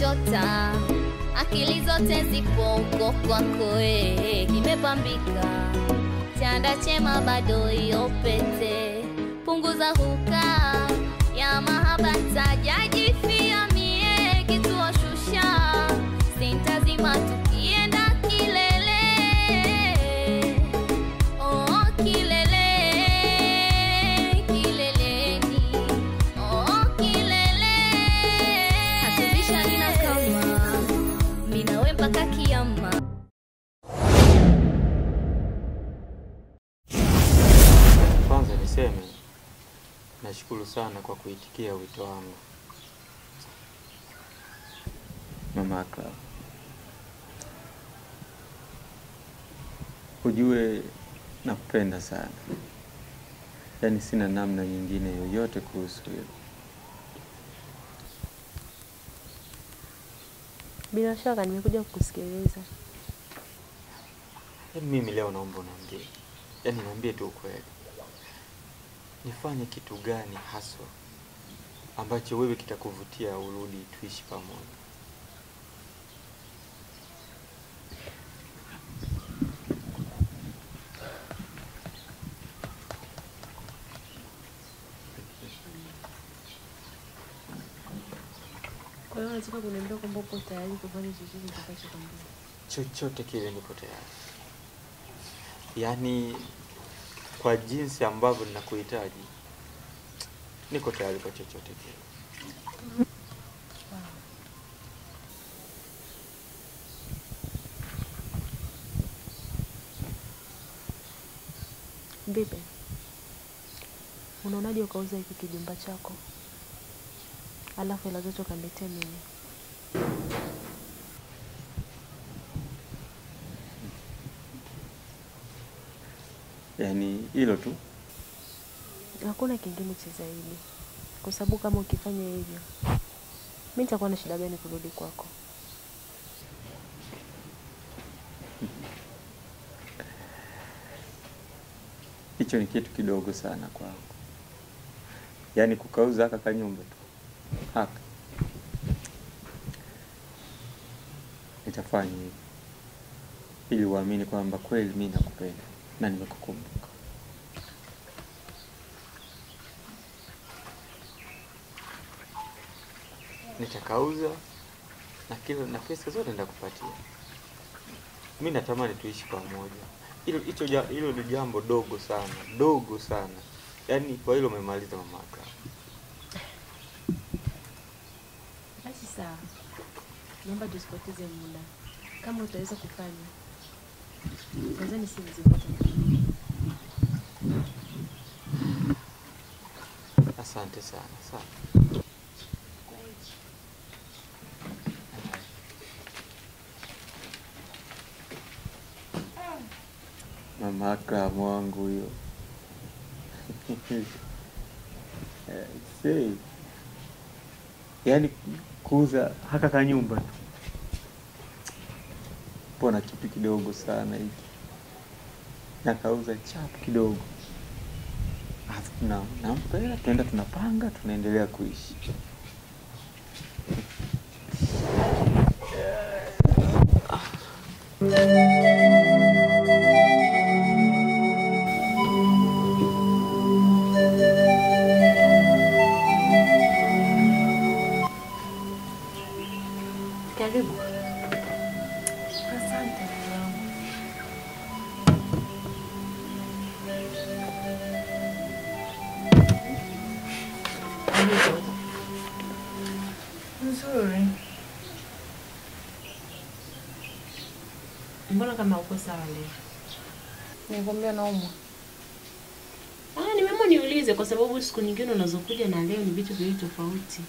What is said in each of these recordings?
nachota, akili zote zipo uko kwako kimepambika. Chanda chema bado yopete, punguza huka ya mahaba tajajifia mie kituo shusha. Sintazima tukienda kilele, oh kilele, kileleni, oh kilele. Hatubisha nina kama, minawe mpaka kiyama. Kwanza niseme nashukuru sana kwa kuitikia wito wangu. Mama Akla, ujue nakupenda sana. Yaani sina namna nyingine yoyote kuhusu hilo. Bila shaka nimekuja kukusikiliza. Yaani mimi leo naomba uniambie. Yaani niambie tu ukweli. Nifanye kitu gani haswa ambacho wewe kitakuvutia urudi tuishi pamoja? Kwa hiyo nataka kuniambia kwamba uko tayari kufanya chochote kitakachokwambia. Chochote kile nipo tayari. Yaani kwa jinsi ambavyo ninakuhitaji niko tayari kwa chochote kile. Bibi, unaonaje ukauza hiki kijumba chako? Alafu hela zote ukaniletea mimi. Yaani hilo tu? Hakuna kingine cha zaidi. Kwa sababu kama ukifanya hivyo, mimi nitakuwa na shida gani kurudi kwako? Hicho ni kitu kidogo sana kwangu. Yaani kukauza haka kanyumba tu. Haka. Nitafanya hivi ili uamini kwamba kweli mimi nakupenda na nimekukumbuka. Nitakauza na kila na pesa zote nitakupatia. Mimi natamani tuishi pamoja. Hilo ni jambo dogo sana. Yaani kwa hilo umemaliza mamaka. Basi sawa. Naomba tusipoteze muda. Kama utaweza kufanya, nadhani si vizuri. Asante sana. Sawa. Mama Akla wangu huyo. Say. Yaani kuuza haka kanyumba tu. Pona kitu kidogo sana hiki. Na kauza chapu kidogo. Alafu nampela tunaenda tunapanga tunaendelea kuishi. Karibu. Asante. Nzuri. Mbona kama uko sawa leo? Nikwambia naumwa. Nimeamua niulize kwa sababu siku nyingine unazokuja na leo ni vitu viwili tofauti.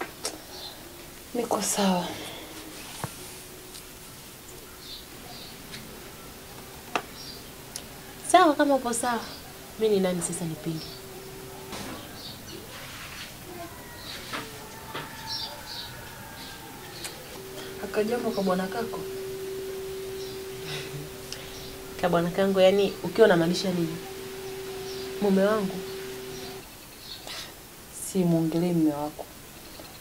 Niko sawa. Sawa kama upo sawa. Mimi ni nani sasa nipinge? Akajambo kwa bwana kako. Kwa bwana kangu yani ukiwa unamaanisha nini? Mume wangu. Si muongelee mume wako.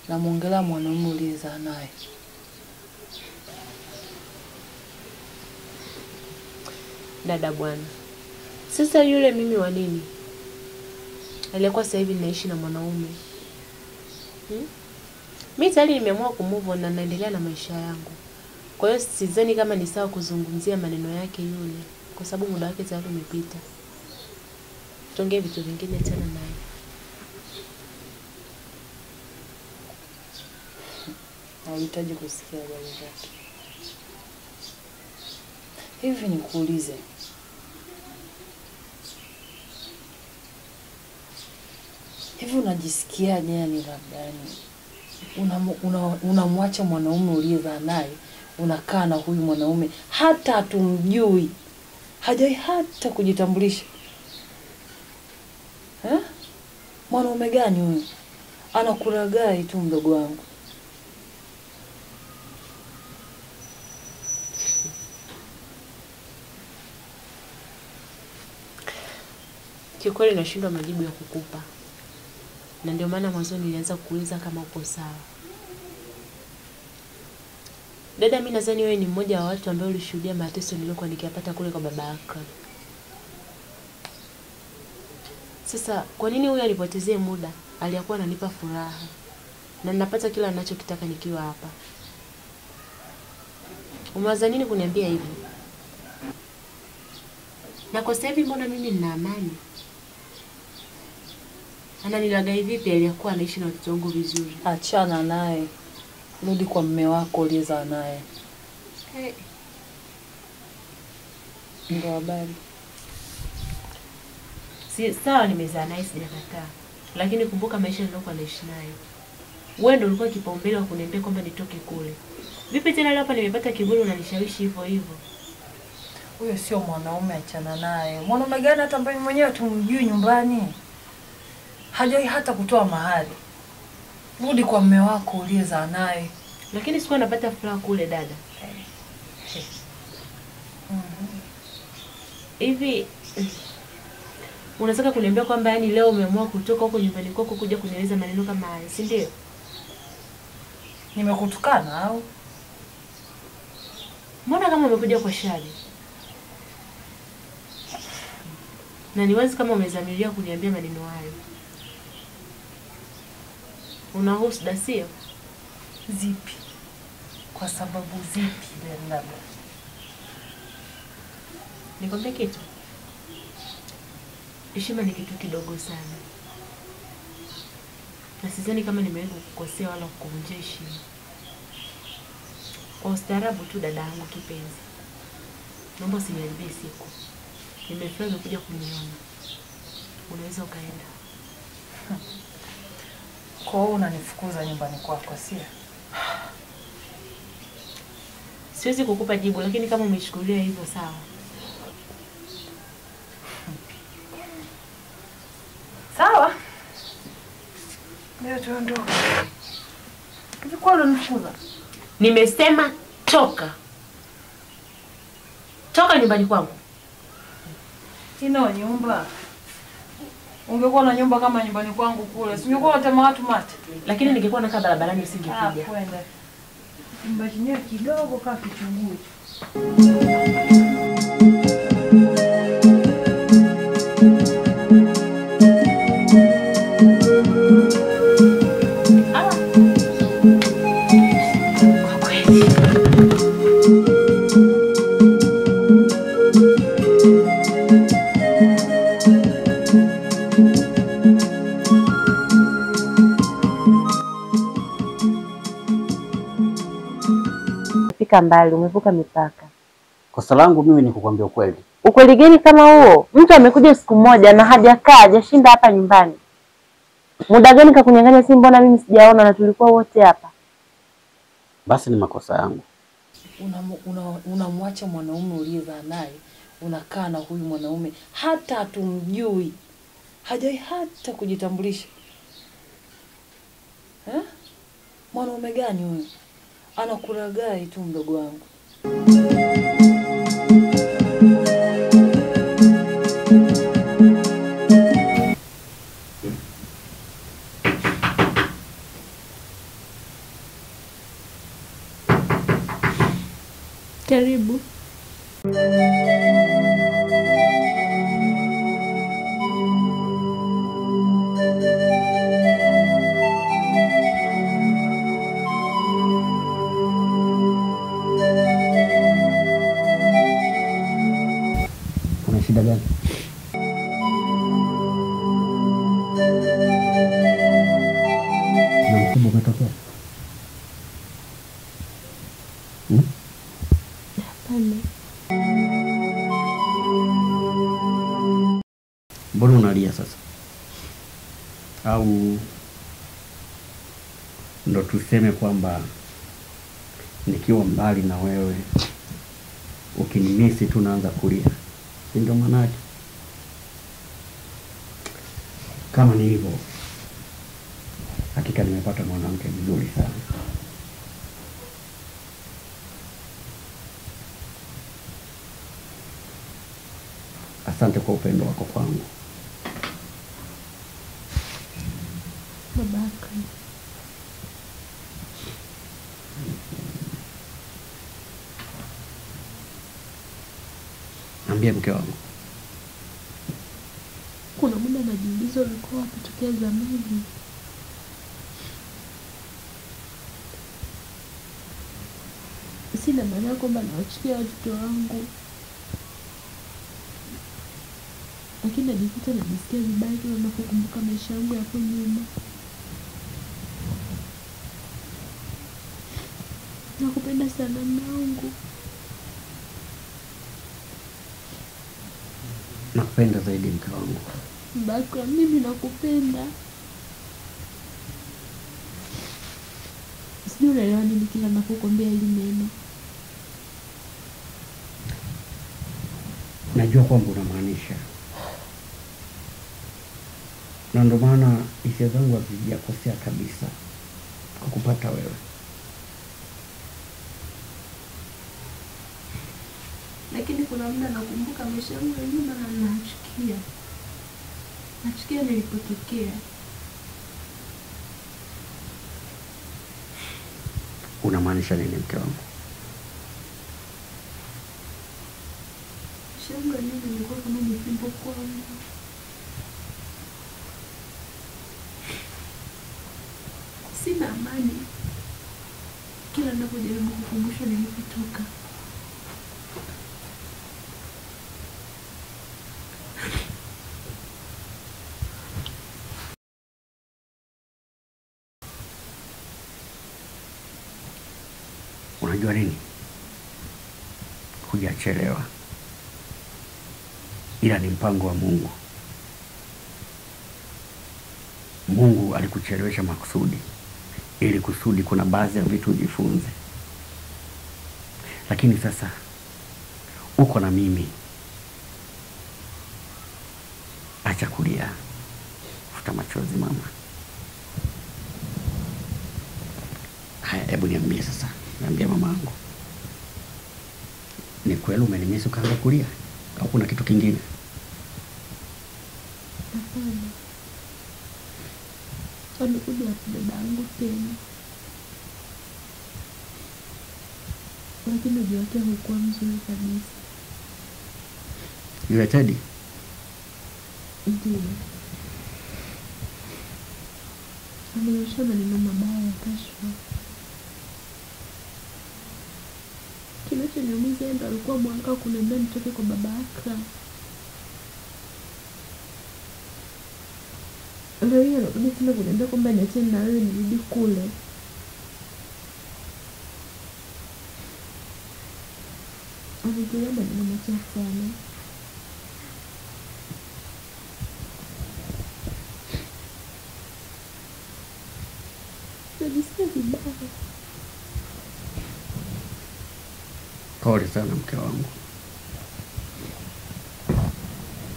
Na muongelea mwanamume uliyezaa naye. Dada bwana. Sasa yule mimi wa nini? Alikuwa sasa hivi ninaishi na mwanaume. Mimi tayari nimeamua kumove on na naendelea na maisha yangu. Kwa hiyo sidhani kama ni sawa kuzungumzia maneno yake yule, kwa sababu muda wake tayari umepita. Tuongee vitu vingine tena naye. Hauhitaji kusikia habari zake. Hivi nikuulize. Hivi unajisikiaje yani labda yani unamwacha mwanaume uliyezaa naye, unakaa na huyu mwanaume hata hatumjui. Hajai hata kujitambulisha. Mwanaume gani huyu? Anakulagai tu mdogo wangu. Kiukweli nashindwa majibu ya kukupa. Na ndio maana mwanzo nilianza kuuliza kama uko sawa. Dada, mimi nadhani wewe ni mmoja wa watu ambao ulishuhudia mateso niliyokuwa nikiyapata kule kwa baba yako. Sasa kwa nini huyu alipotezee muda? Aliyakuwa ananipa furaha. Na ninapata kila ninachokitaka nikiwa hapa. Umewaza nini kuniambia hivi? Na kwa sasa hivi mbona mimi nina amani? Ananilagai vipi aliyakuwa anaishi na watoto wangu vizuri? Achana naye. Rudi kwa mume wako uliyezaa naye. Ndio habari. Si sawa, nimezaa naye sijakataa. Lakini kumbuka maisha niliokuwa naishi naye. Wewe ndio ulikuwa kipaumbele wa kuniambia kwamba nitoke kule. Vipi tena leo hapa nimepata kiburi unanishawishi hivyo hivyo? Huyo sio mwanaume, achana naye. Mwanaume gani hata ambaye mwenyewe tumjui nyumbani? Hajai hata kutoa mahali. Rudi kwa mume wako uliyezaa naye. Lakini sikuwa napata furaha kule dada. Hivi unataka kuniambia kwamba yani leo umeamua kutoka huko nyumbani kwako kuja kunieleza maneno kama haya, si ndio? Nimekutukana au? Mbona kama umekuja kwa shari? Na ni wazi kama umezamiria kuniambia maneno hayo. Unahusu dasio? Zipi? Kwa sababu zipi labda? Nikwambie kitu. Heshima ni kitu kidogo sana. Na sidhani kama nimeweza kukukosea wala kukuvunjia heshima. Kwa ustaarabu tu dada yangu kipenzi. Naomba usiniharibie siku. Nimefurahi kuja kuniona. Unaweza ukaenda. Kwa hiyo unanifukuza nyumbani kwako, sio? Siwezi kukupa jibu, lakini kama umechukulia hivyo sawa. Sawa. Leo tuondoke. Hivi kwa nini unanifukuza? Nimesema toka. Toka nyumbani kwangu. Sina nyumba. Ungekuwa na nyumba kama nyumbani kwangu kule, singekuwa natema watu mate. Lakini ningekuwa nakaa barabarani usingekuja. Kwenda. Nyumba yenyewe kidogo kama kichunguu. Mbali, umevuka mipaka. Kosa langu mimi ni kukwambia ukweli. Ukweli gani kama huo? Mtu amekuja siku moja na hajakaa, hajashinda hapa nyumbani. Muda gani kakunyang'anya simu, mbona mimi sijaona na tulikuwa wote hapa? Basi ni makosa yangu. Unamwacha mwanaume uliyezaa naye, unakaa na huyu mwanaume hata hatumjui. Hajai hata kujitambulisha. Mwanaume gani huyu? Anakulagai tu mdogo wangu. Karibu. shida gani? Na msiba umetokea? Hapana. Mbona unalia sasa? Au ndo tuseme kwamba nikiwa mbali na wewe ukinimisi tu naanza kulia? Ndio maana yake. Kama ni hivyo, hakika nimepata mwanamke mzuri sana. Asante kwa upendo wako kwangu. Babaka. Ambia mke wangu. Kuna muda najiuliza ulikuwa wapi tokea zamani. Sina maana kwamba nawachukia watoto wangu, lakini najikuta najisikia vibaya kila ninapokumbuka maisha yangu yapo nyuma. Nakupenda sana mwanangu. Nakupenda zaidi mke wangu. Baka, mimi nakupenda. Sijui unaelewa nini kila ninapokuambia hili neno. Najua kwamba unamaanisha. Na ndio maana hisia zangu hazijakosea kabisa kukupata wewe. Lakini kuna muda nakumbuka maisha yangu ya nyuma na nachukia. Nachukia nilipotokea. Unamaanisha nini mke wangu? Maisha yangu ya nyuma ilikuwa kama ni fimbo kwangu. Sina amani kila ninapojaribu kukumbusha nilipotoka. Unajua nini? Hujachelewa. Ila ni mpango wa Mungu. Mungu alikuchelewesha makusudi, ili kusudi kuna baadhi ya vitu ujifunze. Lakini sasa uko na mimi. Acha kulia. Futa machozi mama. Haya, hebu niambie sasa. Niambie mamangu. Ni kweli umenimisi ukaanza kulia? Au kuna kitu kingine? Hapana. Alikuja hapo dadangu tena. Lakini ujio wake haukuwa mzuri kabisa. Yule Teddy? Ndiyo. Ameonyesha maneno mabaya ya kashfa. Kinachoniumiza ndo alikuwa mwanga kuniambia nitoke kwa baba Akra. Leo hii anakuja tena kuniambia kwamba niachane na wewe nirudi kule. Anaongea maneno machafu sana. Najisikia vibaya. Pole sana mke wangu.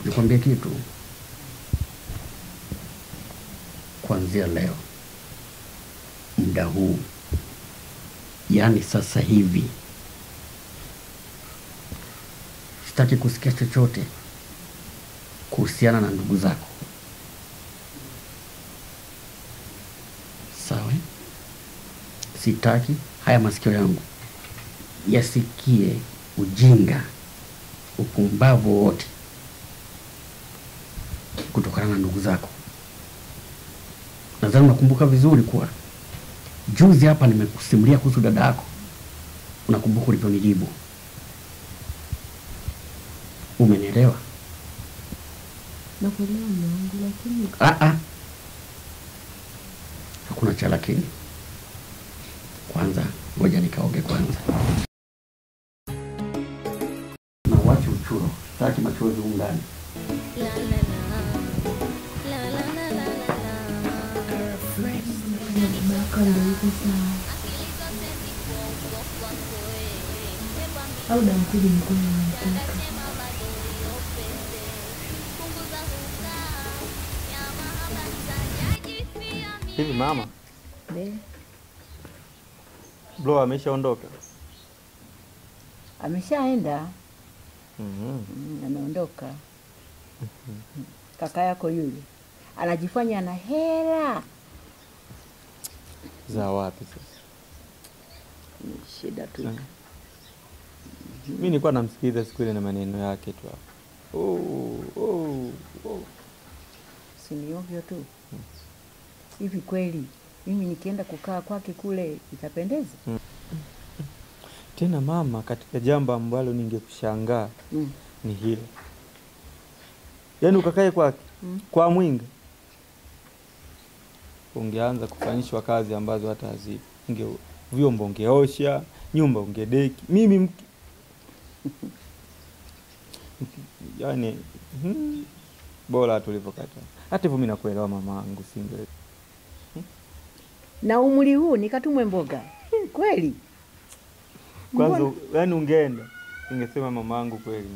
Nikwambie kitu. Kuanzia leo, muda huu, yani sasa hivi, sitaki kusikia chochote kuhusiana na ndugu zako. Sawa? Sitaki haya masikio yangu yasikie ujinga, upumbavu wote kutokana na ndugu zako. Nadhani unakumbuka vizuri kuwa juzi hapa nimekusimulia kuhusu dada yako. Unakumbuka ulivyonijibu? Umenielewa? Nakuelewa mume wangu, lakini hakuna cha lakini. Kwanza ngoja nikaoge kwanza. Na wacha uchuro, sitaki machozi humu ndani. La la la. La la la la la la. Baka ndio yuko sawa. Akili zote zipo kwako wewe. Au damkudi mkono unataka. Sema bado upende. Punguza huka. Ya mahaba nitajifia mimi. Hivi mama, Be, bro ameshaondoka? ameshaenda. Mhm. Ameondoka. Kaka yako yule anajifanya ana hela. Za wapi sasa? Ni shida tu. Mimi nilikuwa namsikiliza siku ile na maneno yake tu hapo. Si ni ovyo tu. Hivi kweli mimi nikienda kukaa kwake kule itapendeza? Tena mama, katika jambo ambalo ningekushangaa ni hilo. Yaani ukakae kwake kwa mwinga, ungeanza kufanyishwa kazi ambazo hata hazipo. Vyombo ungeosha, nyumba ungedeki. Mimi yaani bora tulipokata. Hata hivyo mimi nakuelewa mamangu, singe. Na umri huu nikatumwe mboga. Kweli? Kwanza yaani ungeenda, ningesema mamangu kweli.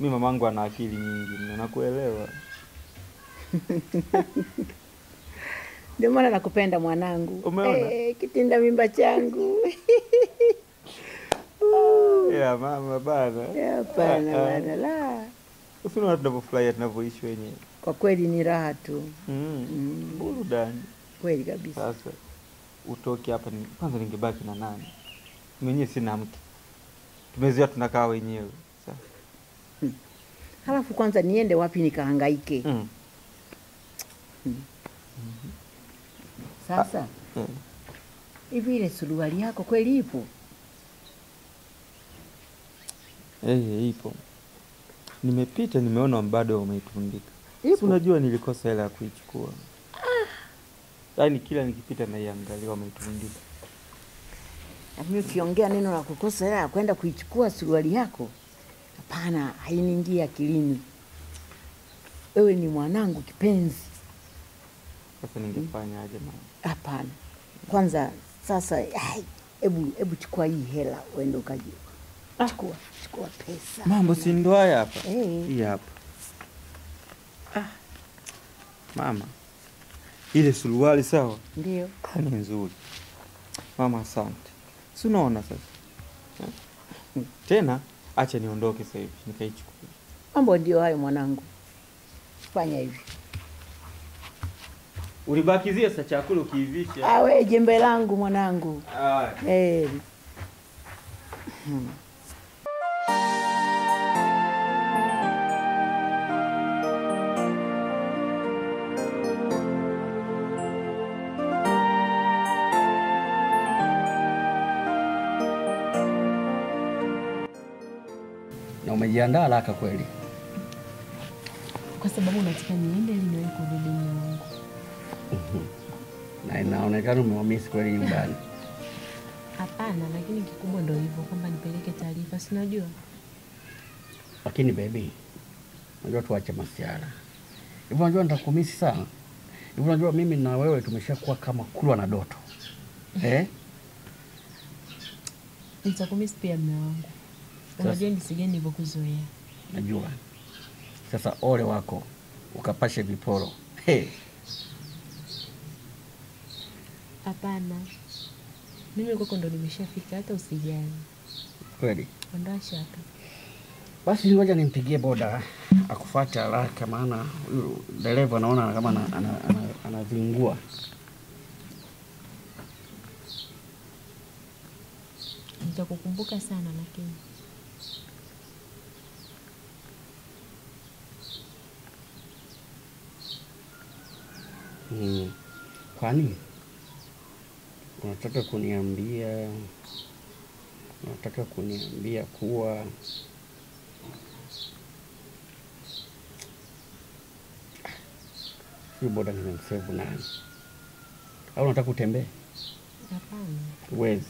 Mimi mamangu ana akili nyingi, nakuelewa. Ndio maana nakupenda mwanangu. Umeona? Kitinda mimba changu. Ya mama bana. Hapana bana la. Usiona tunapofurahia tunavyoishi wenyewe. Kwa kweli ni raha tu. Burudani. Kweli kabisa. Sasa utoke hapa kwanza ningebaki na nani? Mwenyewe sina mke. Tumezoea tunakaa wenyewe. Sasa. Halafu kwanza niende wapi nikahangaike? Sasa hivi ile suruali yako kweli ipo? Ipo. Nimepita nimeona bado umeitundika. Ipo. Unajua nilikosa hela ya kuichukua. Yaani kila nikipita naiangalia umeitundika. Lakini ukiongea neno la kukosa hela ya kwenda kuichukua suruali yako, hapana, hainiingia akilini. Wewe ni mwanangu kipenzi. Sasa ningefanya aje mama? Hapana. Kwanza sasa hebu chukua hii hela uende ukajiwa. Chukua pesa. Mambo si ndo haya hapa. Hii hapa. Mama. Ile suruali sawa? Ndio. Ni nzuri. Mama asante. Si unaona sasa? Tena acha niondoke sasa hivi nikaichukue. Mambo ndio hayo mwanangu. Fanya hivi. Ulibakizia sasa chakula ukiivisha. Wewe jembe langu mwanangu. Na umejiandaa haraka kweli? Kwa sababu nataka niende ili niwe kurudi nyumbani. Na inaonekana umewamisi kweli nyumbani. Hapana, lakini kikubwa ndio hivyo kwamba nipeleke taarifa, si unajua? Lakini baby, unajua tuache masiara. Hivyo unajua nitakumisi sana. Hivyo unajua mimi na wewe tumeshakuwa kama Kulwa na Doto. Nitakumisi pia mume wangu. Unajua jinsi gani nilivyokuzoea. Najua. Sasa ole wako ukapashe viporo. Hapana. Mimi kwako ndo nimeshafika, hata usijali. Kweli? Ondoa shaka. Basi ngoja nimpigie boda akufuate haraka, maana huyu dereva naona kama anavingua. Nitakukumbuka sana lakini. Kwani unataka kuniambia kuwa Sio boda nimemsave nani? Au unataka kutembea? Hapana. Huwezi.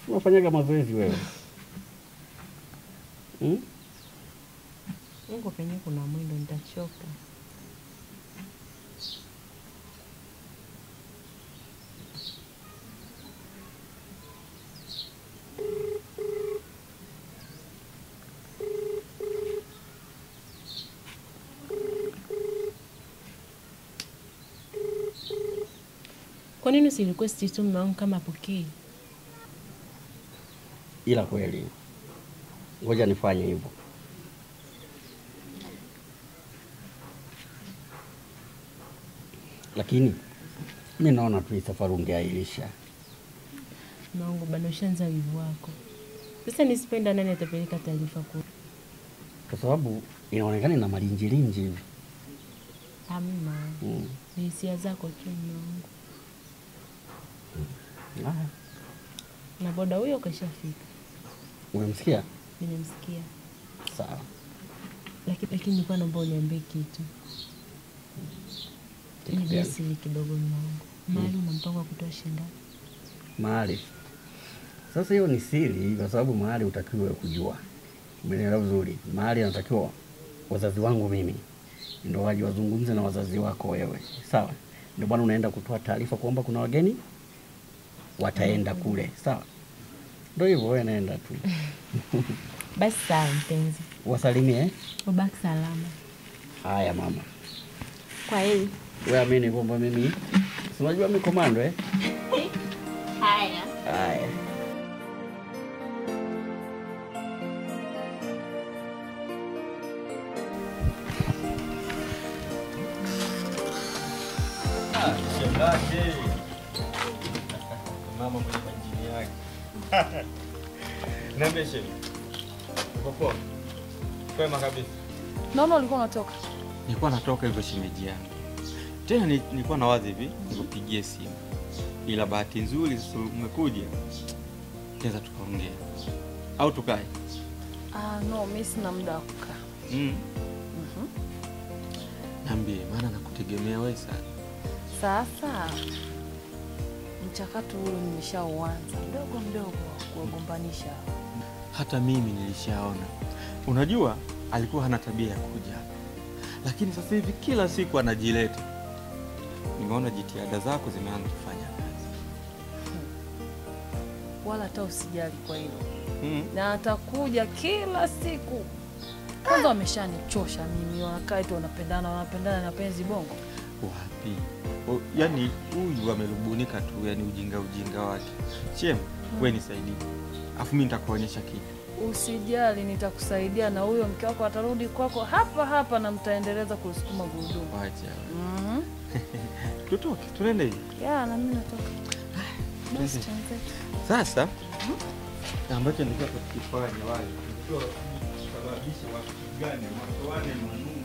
Unafanyaga mazoezi wewe? Mungu penye kuna mwendo nitachoka. Kwa nini usilirequest tu mume wangu kama apokee? Ila kweli. Ngoja nifanye hivyo. Lakini mimi naona tu safari ungeailisha. Mume wangu bado ushaanza wivu wako. Sasa nisipenda nani atapeleka taarifa kwa? Kwa sababu inaonekana ina malinjilinji hivi. Hamna. Ni hisia zako tu mume wangu. Na boda huyo kashafika. Umemsikia? Nimemsikia. Sawa. Lakini nilikuwa naomba uniambie kitu. Ni basi kidogo mume wangu. Mahali una mpango wa kutoa shinda? Mahali. Sasa hiyo ni siri kwa sababu mahali utakiwa kujua. Umeelewa vizuri? Mahali anatakiwa wazazi wangu mimi ndio waje wazungumze na wazazi wako wewe. Sawa? Ndio bwana unaenda kutoa taarifa kwamba kuna wageni wataenda kule. Sawa? Ndio hivyo wewe naenda tu. Basi sawa mpenzi. Wasalimie. Ubaki salama. Haya mama. Kwa heri. Wewe amini kwamba mimi si unajua mimi komando Haya. Haya. Shangazi. Mama mwenye majini yake. Niambie shemeji. Popo. Kwema kabisa. Naona ulikuwa unatoka. Nilikuwa natoka hivyo shemeji yangu. Tena nilikuwa na wazi hivi nikupigie simu. Ila bahati nzuri sasa umekuja. Tunaweza tukaongea. Au tukae? No, mimi sina muda wa kukaa. Niambie, maana nakutegemea wewe sana. Sasa mchakato ule nimeshauanza mdogo mdogo kuwagombanisha. Hata mimi nilishaona. Unajua alikuwa hana tabia ya kuja. Lakini sasa hivi kila siku anajileta. Nimeona jitihada zako zimeanza kufanya kazi. Wala hata usijali kwa hilo. Na atakuja kila siku. Kwanza wameshanichosha mimi, wanakaa tu wanapendana na penzi bongo. Wapi? Yaani huyu amelubunika tu, yani ujinga wake. Shem, wewe nisaidie. Afu mimi nitakuonyesha kitu. Usijali, nitakusaidia na huyo mke wako atarudi kwako hapa na mtaendeleza kusukuma gurudumu. Acha. Tutoke, tunaenda hivi. Na mimi natoka. Basi sasa ambacho nilikuwa tukifanya wale. Ndio kusababisha watu gani watoane manungu.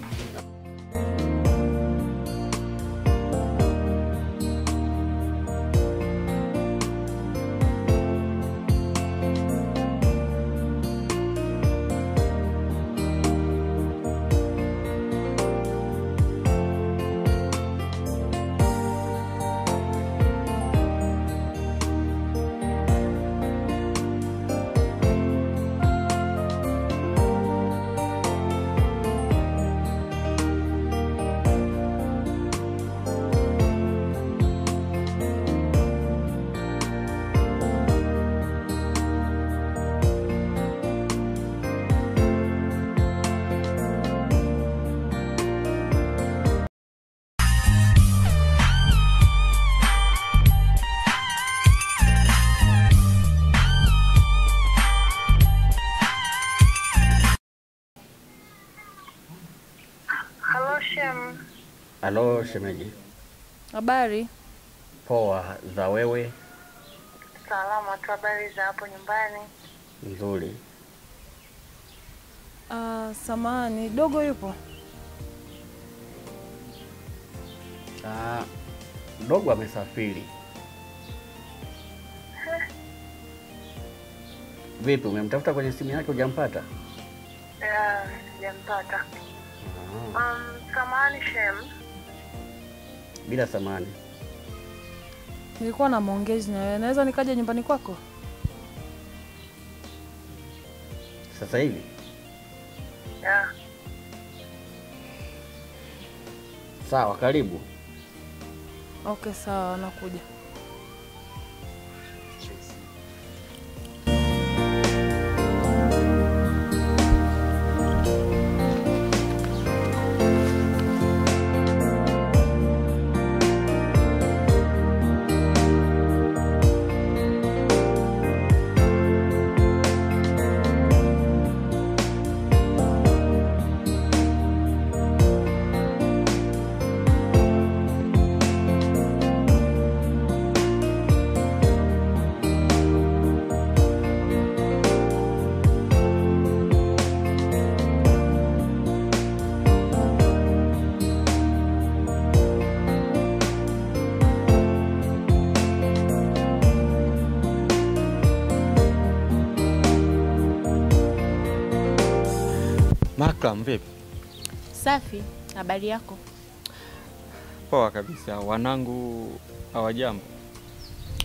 Halo shemeji. Habari? Poa, za wewe? Salama tu, habari za hapo nyumbani? Nzuri. Samahani, dogo yupo? Dogo amesafiri. Vipi, umemtafuta kwenye simu yake hujampata? Sijampata. Samahani Shem. Bila samani. Nilikuwa na maongezi na wewe. Naweza nikaja nyumbani kwako? Sasa hivi? Yeah. Sawa, karibu. Okay, sawa, nakuja. Makram, vipi? Safi, habari yako? Poa kabisa. Wanangu hawajambo?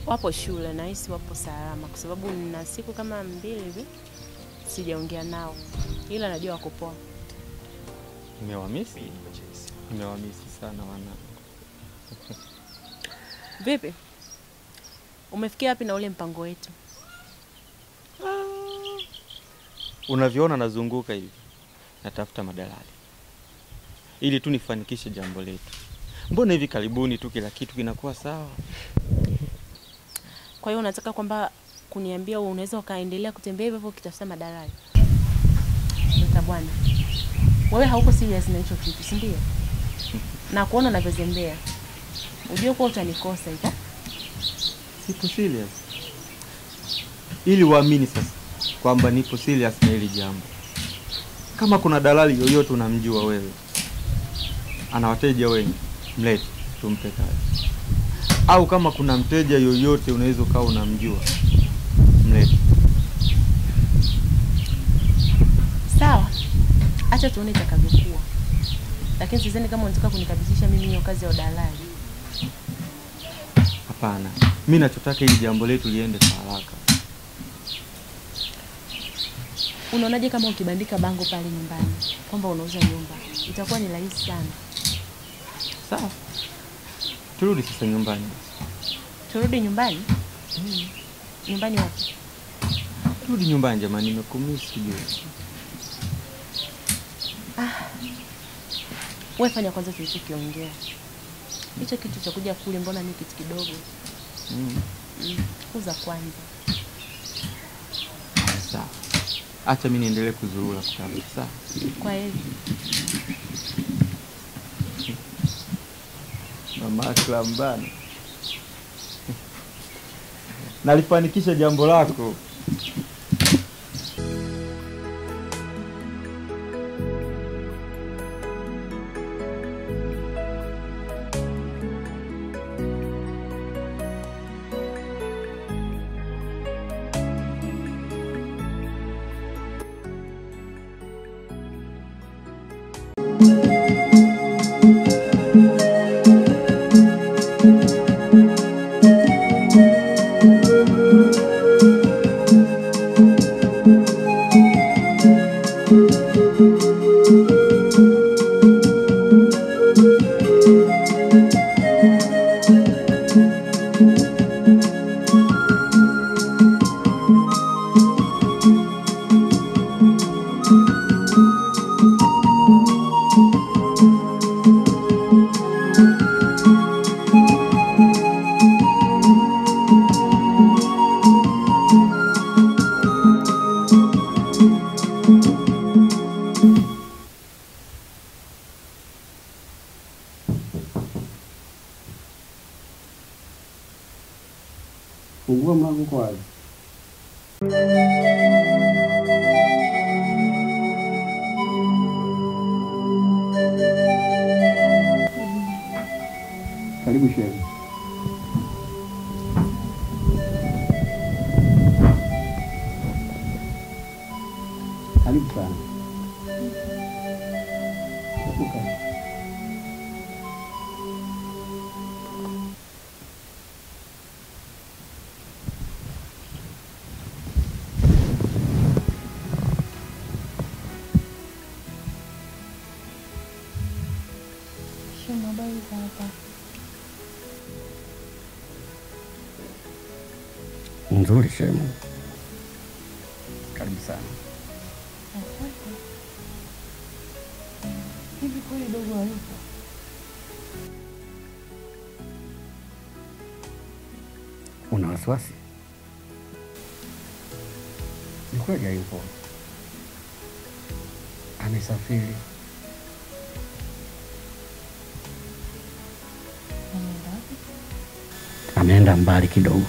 Wapo shule na hisi wapo salama kwa sababu nina siku kama 2 hivi sijaongea nao. Ila najua wako poa. Nimewamisi? Nimewamisi sana wanangu. Vipi? Umefikia wapi na ule mpango wetu? Unavyoona nazunguka hivi. Natafuta madalali ili tu nifanikishe jambo letu. Mbona hivi karibuni tu kila kitu kinakuwa sawa? Kwa hiyo unataka kwamba kuniambia unaweza ukaendelea kutembea hivyo ukitafuta madalali? Nita bwana. Wewe hauko serious na hicho kitu, si ndio? Na kuona unavyozembea. Unajua kwa utanikosa hivyo? Sipo serious. Ili uamini sasa kwamba nipo serious na hili jambo. Kama kuna dalali yoyote unamjua wewe, ana wateja wengi, mlete tumpe kazi. Au kama kuna mteja yoyote unaweza ukawa unamjua, mlete. Sawa. Acha tuone itakavyokuwa. Lakini sidhani kama unataka kunikabidhisha mimi hiyo kazi ya udalali. Hapana. Mimi nachotaka hili jambo letu liende kwa haraka. Unaonaje kama ukibandika bango pale nyumbani kwamba unauza nyumba? Itakuwa ni rahisi sana. Sawa. Turudi sasa nyumbani. Turudi nyumbani? Nyumbani wapi? Turudi nyumbani jamani, nimekumisi juu. Wewe fanya kwanza tulichokiongea. Hicho kitu cha kuja kule mbona ni kitu kidogo? Kuza kwanza. Sawa. Acha mimi niendelee kuzurura kutafuta. Sawa. Kwa heri. Mama Klambani. Nalifanikisha jambo lako. Fungua mlango kwa wazi. Karibu shehe. Karibu sana. Kumbuka. Shema, habari za hapa? Nzuri shemu. Karibu sana. Asante. Hivi kweli dogo hayupo? Una wasiwasi? Ni kweli hayupo. Amesafiri. Ameenda wapi? Ameenda mbali kidogo.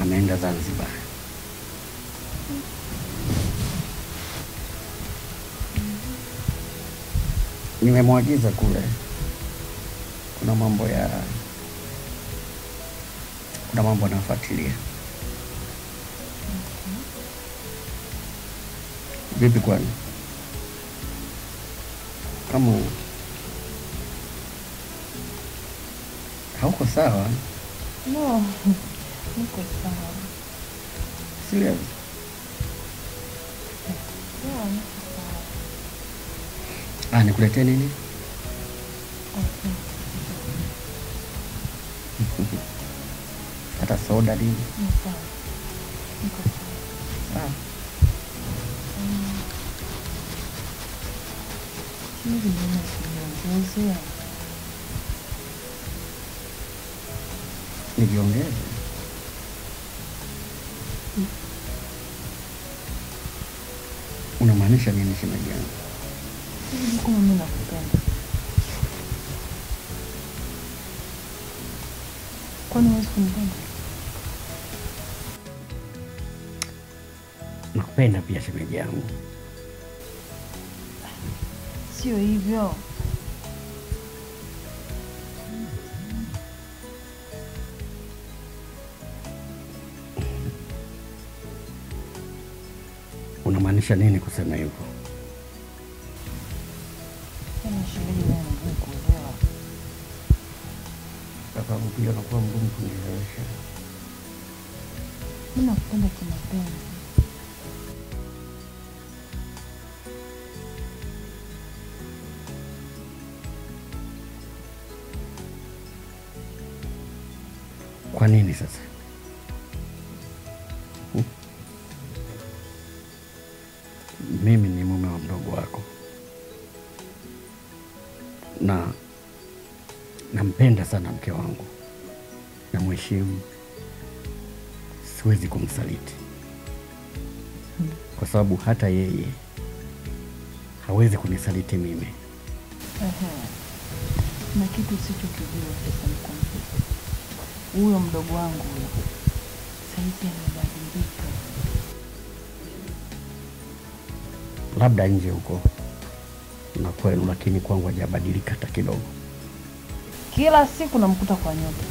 Ameenda Zanzibar. Nimemwagiza kule. Kuna mambo anafuatilia. Vipi kwani? Kama hauko sawa? No, niko sawa. Serious? Yeah, niko sawa. Nikuletee nini? Okay. Hata soda nini? Niko sawa. Niko sawa. Sawa. Hivi mbona sijaongezea? Nijiongeze? Unamaanisha nini shemeji yangu? Hivi kama mimi nakupenda. Kwani huwezi kunipenda? Nakupenda pia shemeji yangu. Sio hivyo. Unamaanisha nini kusema hivyo? Yaani shemeji wewe ni ngumu kuelewa. Sababu pia unakuwa mgumu kunielewesha. Mimi nakupenda kimapenzi. Kwa nini sasa? Mimi ni mume wa mdogo wako na nampenda sana mke wangu, namheshimu, siwezi kumsaliti kwa sababu hata yeye hawezi kunisaliti mimi. Na kitu usichokijua sasa nikwambie. Huyo mdogo wangu huyo sasa amebadilika. Labda nje huko na kwenu, lakini kwangu hajabadilika hata kidogo. Kila siku namkuta kwa nyota.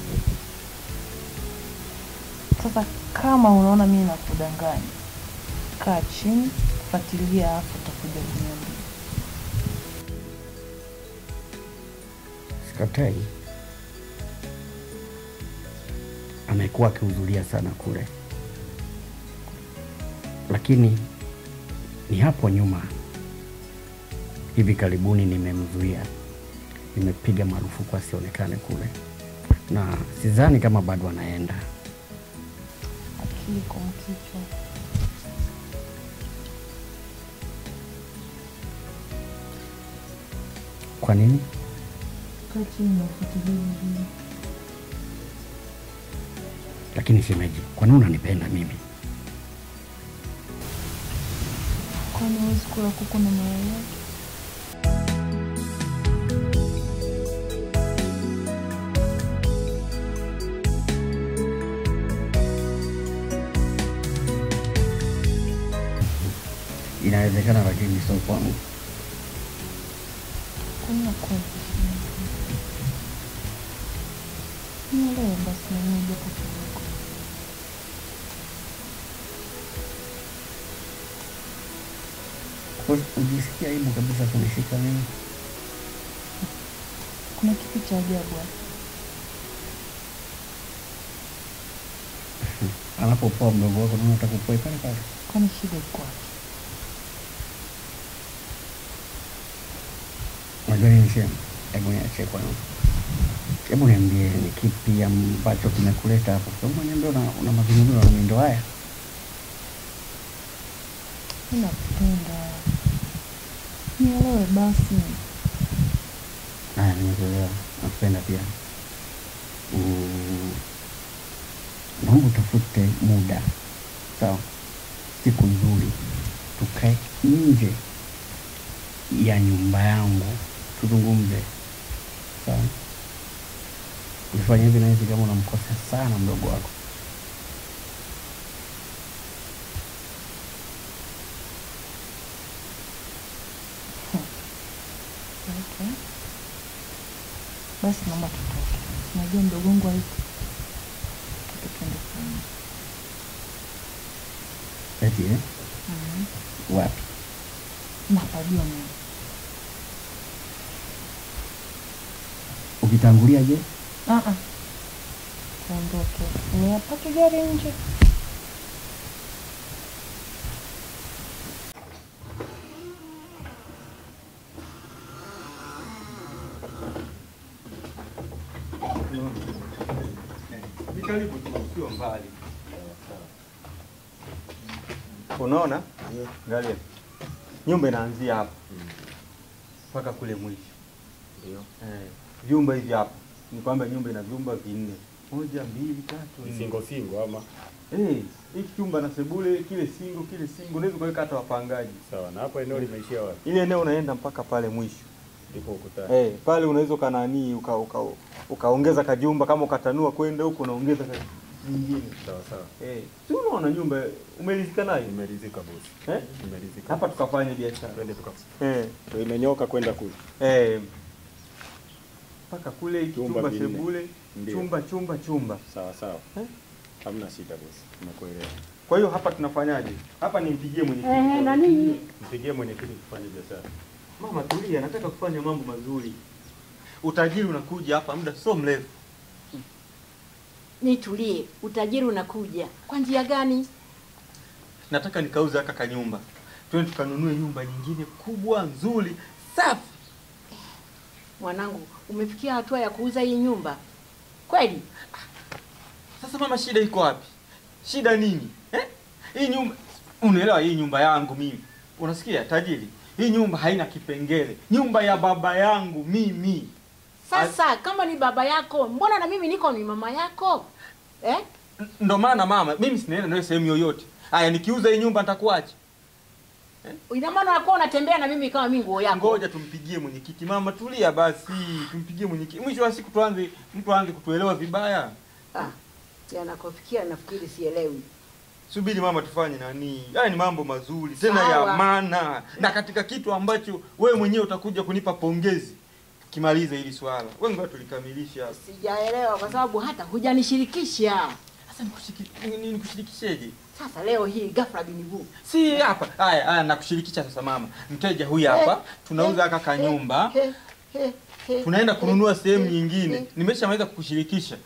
Sasa kama unaona mimi nakudanganya, kaa chini, fuatilia hapo utakuja kuniambia. Sikatai. Amekuwa akihudhuria sana kule, lakini ni hapo nyuma hivi karibuni nimemzuia, nimepiga marufuku asionekane kule, na sidhani kama bado anaenda. Akili kwa kichwa. Kwa nini? Kaa chini na fuatilia vizuri. Lakini shemeji, kwa nini unanipenda mimi? Kwani huwezi kula kuku na mayai yake? Inawezekana, lakini sio kwangu. Kwani nakuwa nielewe basi na mimi japo kidogo. Ujisikia aibu kabisa kunishika mimi. Kuna kitu cha ajabu hapa. Anapopoa mdogo wako ndio unataka kupoa pale pale. Kwani shida iko wapi? Unajua nini sema? Hebu niache kwanza. Hebu niambie ni kipi ambacho kimekuleta hapa? Sababu niambie una mazungumzo na mimi ndo haya. Ninapenda. Nielewe basi. Nimekuelewa. Nakupenda pia. Naomba utafute muda. Sawa. Siku nzuri. Tukae nje ya nyumba yangu. Tuzungumze. Sawa. Ukifanya hivi na hivi kama unamkosea sana mdogo wako. Okay. Basi naomba tutoke. Unajua mdogo wangu hayupo. Tutende sana. Eti wapi? Napajua mimi. Ukitangulia je? Tuondoke. Nimepaki gari nje. Ni karibu tu, sio mbali. Unaona? Angalia. Nyumba inaanzia hapa. Mpaka kule mwisho. Ndio. Vyumba hivi hapa. Ni kwamba nyumba ina vyumba vinne. 1, 2, 3. Singo ama hiki chumba na sebule, kile singo, unaweza kuweka hata wapangaji. sawa. Na hapo eneo limeishia wapi? Ile eneo unaenda mpaka pale mwisho. Ndipo ukutani. Pale unaweza kanani ukaongeza kajumba, kama ukatanua kwenda huko unaongeza nyingine. Sawa. Si unaona nyumba umelizika nayo? Nimeridhika bosi. Nimeridhika. Hapa tukafanya biashara. Twende to imenyoka kwenda kule. Mpaka kule chumba sebule, chumba. Sawa. Hamna shida bosi. Nimekuelewa. Kwa hiyo hapa tunafanyaje? Hapa nimpigie mwenyekiti. Na nini? Mpigie mwenyekiti kufanya biashara. Mama tulia, nataka kufanya mambo mazuri. Utajiri unakuja hapa muda sio mrefu. Nitulie, utajiri unakuja. Kwa njia gani? Nataka nikauze haka kanyumba. Twende tukanunue nyumba nyingine kubwa, nzuri, safi. Mwanangu, umefikia hatua ya kuuza hii nyumba? Kweli? Sasa mama, shida iko wapi? Shida nini? Hii nyumba, unaelewa, hii nyumba yangu mimi. Unasikia tajiri? Hii nyumba haina kipengele. Nyumba ya baba yangu mimi. Sasa kama ni baba yako, mbona na mimi niko ni mama yako? Ndo maana mama, mimi sinaenda nawe sehemu yoyote. Haya, nikiuza hii nyumba nitakuacha. Ina maana unakuwa unatembea na mimi kama mimi nguo yako. Ngoja tumpigie mwenyekiti. Mama tulia basi, tumpigie mwenyekiti. Mwisho wa siku mtu aanze kutuelewa vibaya. Yanakofikia nafikiri sielewi. Subiri mama, tufanye nani? Haya ni mambo mazuri tena ya maana, na katika kitu ambacho wewe mwenyewe utakuja kunipa pongezi kimaliza hili swala. Wewe ngoja tulikamilisha. Sijaelewa kwa sababu hata hujanishirikisha. Sasa nikushirikisheje? Sasa leo hii ghafla binivu. Si hapa. Haya nakushirikisha sasa mama. Mteja huyu hapa, tunauza haka kanyumba. Tunaenda kununua sehemu nyingine. Nimeshamaliza kukushirikisha.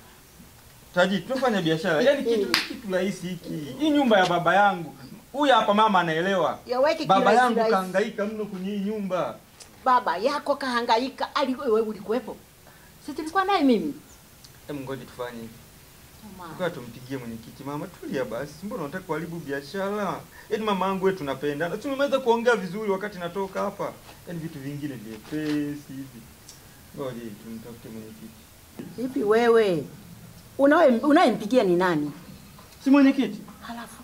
Taji, tunafanya biashara. Yaani kitu rahisi hiki. Hii nyumba ya baba yangu. Huyu hapa mama anaelewa. Baba yangu kahangaika mno kwenye hii nyumba. Baba yako kahangaika, wewe ulikuwepo? Si tulikuwa naye mimi. Hebu ngoja tufanye hivi. Kwa tumpigie mwenyekiti. Mama tulia basi. Mbona unataka kuharibu biashara? Yaani mama yangu wewe tunapendana. Tumeweza kuongea vizuri wakati natoka hapa. Yaani vitu vingine vyepesi hivi. Ngoja tumtafute mwenyekiti. Hivi wewe unayempigia ni nani? Si mwenyekiti. Halafu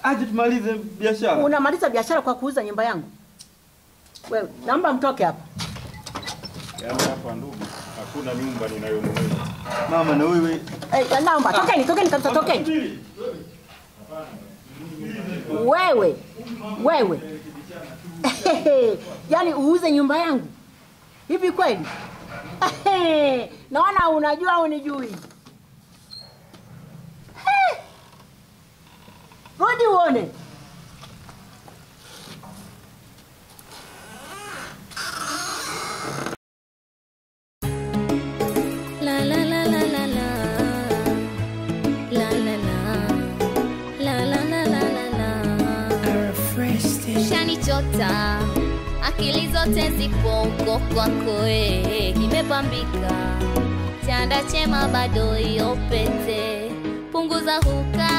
aje tumalize biashara. Unamaliza biashara kwa kuuza nyumba yangu? Wewe naomba mtoke hapa. Yaani hapa ndugu, hakuna nyumba ninayonunua. Mama na wewe. Naomba tokeni kabisa, tokeni. Wewe. Yaani uuze nyumba yangu? Hivi kweli? Naona unajua unijui. Rudi uone. kuchota, akili zote zipo uko kwako, kimepambika chanda chema bado yopete. Punguza huka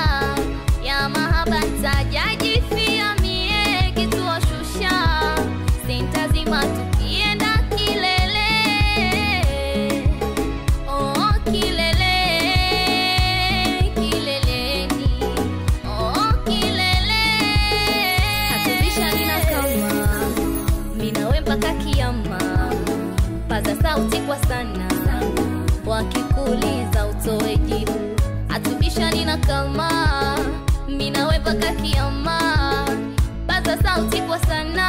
ya mahaba tajajifia mie kituo shusha, sintazima tukienda kilele. Oh kilele, kileleni, oh kilele. Hatubisha nina kama minawe mpaka kiyama, paza sauti kwa sana wakikuuliza utoe jibu. Atubisha nina kama minawe mpaka kiyama, paza sauti kwa sana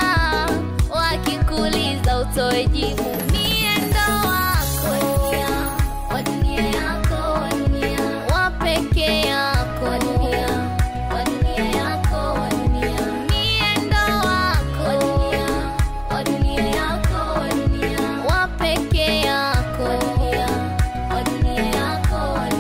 wakikuuliza utoe jibu.